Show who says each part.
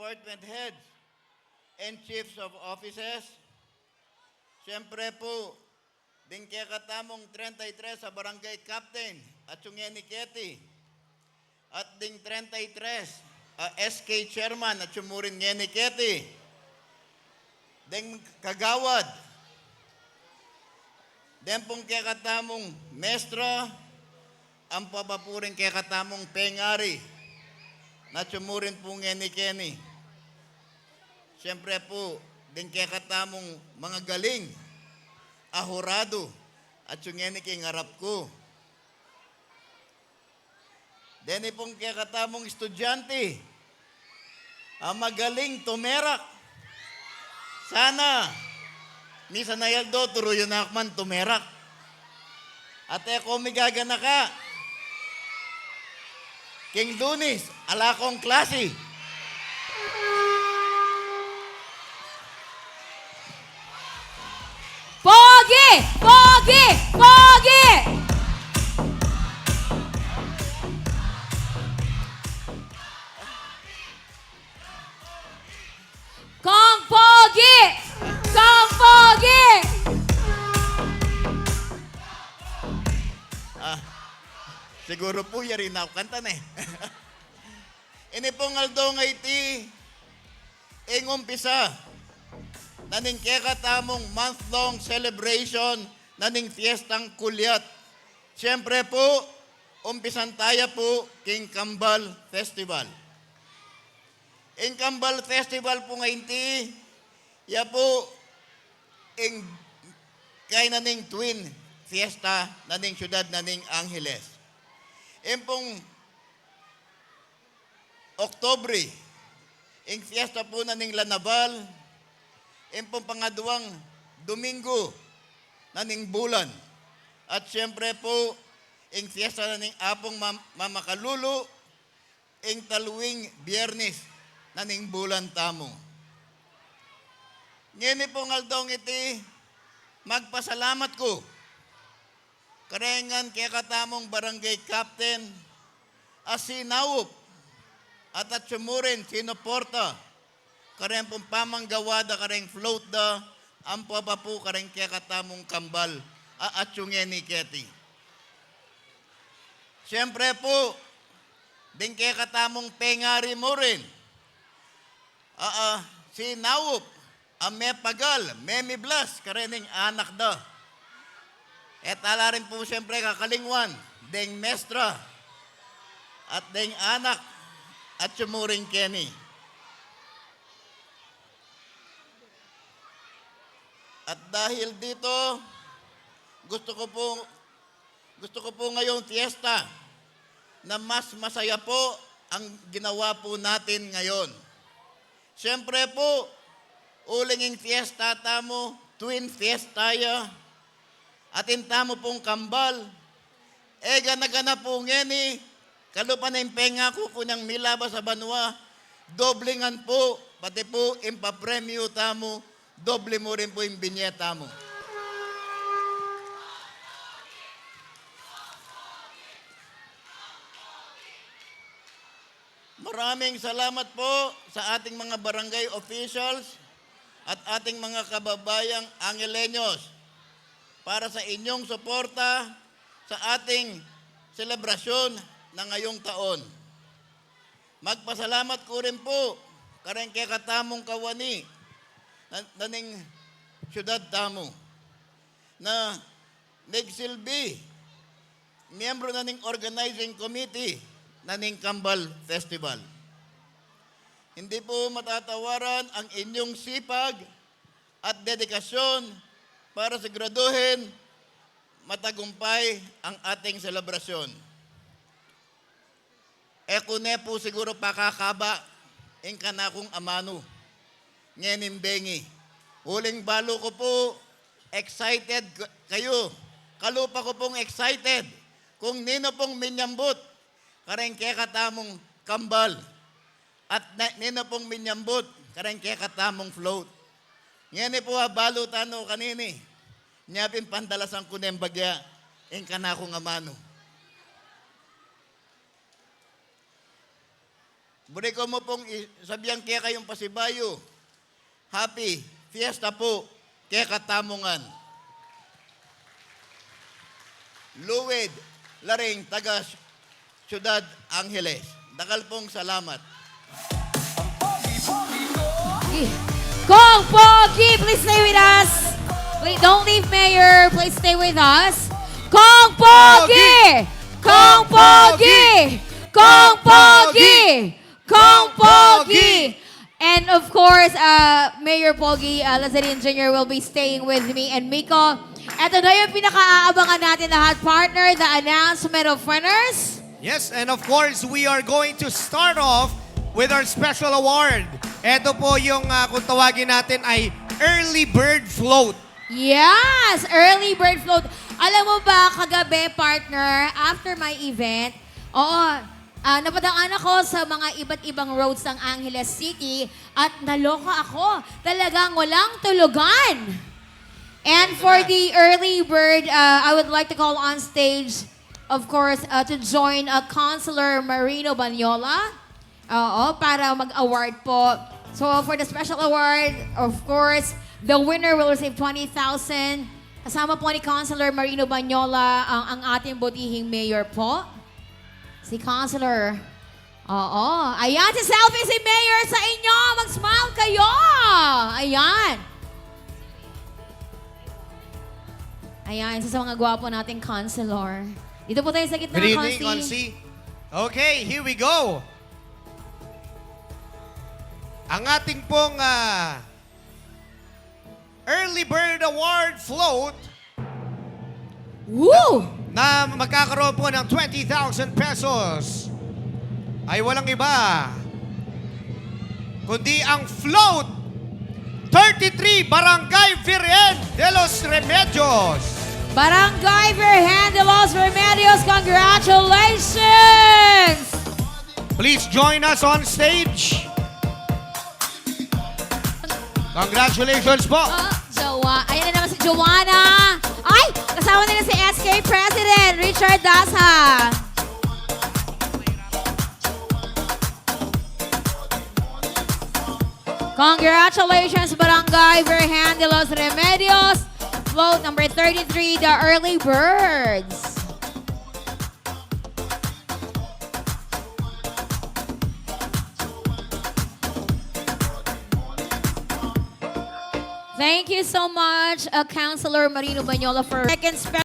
Speaker 1: department heads and chiefs of offices. Siyempre po, din kaya katamong 33 sa barangay captain at Sungeni Keti. At ding 33 SK chairman at Sumurin Ngeni Keti. Ding kagawad. Den pong kaya katamong mestra, ang papapuring kaya katamong pengari na Sumurin po Ngeni Keni. Siyempre po, din kaya katamong mga galing, ahurado, at Sungeni king harap ko. Deni pong kaya katamong estudyante, ang magaling tumerak. Sana, misa na yaldo, turuyo na akman tumerak. At ako migagana ka, King Dunis, ala kong klase.
Speaker 2: Pogi! Pogi! Pogi! Kong Pogi! Kong Pogi!
Speaker 1: Siguro po yari na ako kanta na eh. Ini pong aldo nga iti, umpisa, naning kekatamong month-long celebration, naning fiestang kulyat. Siyempre po, umpisan tayo po, King Kambal Festival. Ing Kambal Festival po nga iti, ya po, kay naning twin fiesta, naning syudad, naning Angeles. Pong Oktobre, ing fiesta po naning Lanaval, pong pangaduang Domingo, naning bulan. At siyempre po, ing fiesta naning apong Mamakalulu, ing taluwing Biyernes, naning bulan tamo. Ngini po ngaldong iti, magpasalamat ko karengan kaya katamong barangay captain asinawop at Sumurin sinuporta karen pong pamanggawada kareng float da ang papapu kareng kaya katamong kambal at Sungeni Keti. Siyempre po, din kaya katamong pengari mo rin. Si Nawop, ang Mepagal, Memi Blas, karening anak da. At ala rin po siyempre kakalingwan, ding mestra, at ding anak, at Sumuring Kenny. At dahil dito, gusto ko po ngayong fiesta na mas masaya po ang ginawa po natin ngayon. Siyempre po, ulinging fiesta tamo, twin fiesta ya, atin tamo pong kambal, gana-gana po ngeni, kalupa na impenga ko kunang milaba sa banwa, doblingan po, pati po impapremyo tamo, doble mo rin po yung binyeta mo. Maraming salamat po sa ating mga barangay officials at ating mga kababayang Angelenyos para sa inyong suporta sa ating selebrasyon na ngayong taon. Magpasalamat ko rin po kareng kay katamong kawani naning syudad tamo na nagsilbi miyembro naning organizing committee naning Kambal Festival. Hindi po matatawaran ang inyong sipag at dedikasyon para siguraduhin matagumpay ang ating selebrasyon. Kune po siguro pakakaba ing kanakong amano. Ngenimbengi. Huling balo ko po, excited kayo. Kalupa ko pong excited kung nino pong minyambot kareng kaya katamong kambal at nino pong minyambot kareng kaya katamong float. Ngani po balo tano kanini. Nyapin pandalasan ko ng bagya ing kanakong amano. Budi ko mo pong sabihan kaya kayong pasibayo. Happy Fiesta po kaya katamungan. Luwid, Laring, taga Ciudad Angeles. Dakal pong salamat.
Speaker 2: Kong Pogi, please stay with us. Please don't leave, Mayor. Please stay with us. Kong Pogi! Kong Pogi! Kong Pogi! Kong Pogi! And of course, Mayor Pogi Lazarin Jr. will be staying with me and Miko. Ito na yung pinaka-aabangan natin lahat, partner, the announcement of winners.
Speaker 3: Yes, and of course, we are going to start off with our special award. Ito po yung kung tawagin natin ay Early Bird Float.
Speaker 2: Yes! Early bird float. Alam mo ba, kagabi, partner, after my event, napadaan ako sa mga iba't ibang roads ng Angeles City at naloka ako. Talagang walang tulugan. And for the early bird, I would like to call on stage, of course, to join Councilor Marino Banyola. Para mag-award po. So for the special award, of course, the winner will receive 20,000. Kasama po ni Councilor Marino Banyola ang ating butihing mayor po. Si Councilor. Ayan, si selfie si Mayor sa inyo. Mag-smile kayo. Ayan. Ayan, isa sa mga gwapo nating Councilor. Dito po tayo sa gitna,
Speaker 3: Good evening,
Speaker 2: Consi.
Speaker 3: Consi. Okay, here we go. Ang ating pong Early Bird Award Float
Speaker 2: Woo!
Speaker 3: na magkakaroon po ng 20,000 pesos ay walang iba kundi ang float 33 Barangay Virgen de los Remedios.
Speaker 2: Barangay Virgen de los Remedios, congratulations!
Speaker 3: Please join us on stage. Congratulations po.
Speaker 2: Ayan na naman si Joanna. Ay, kasama nila si SK President Richard Dasa. Congratulations, Barangay Virgen de los Remedios. Float number 33, the Early Birds. Thank you so much, Councilor Marino Banyola, for second special.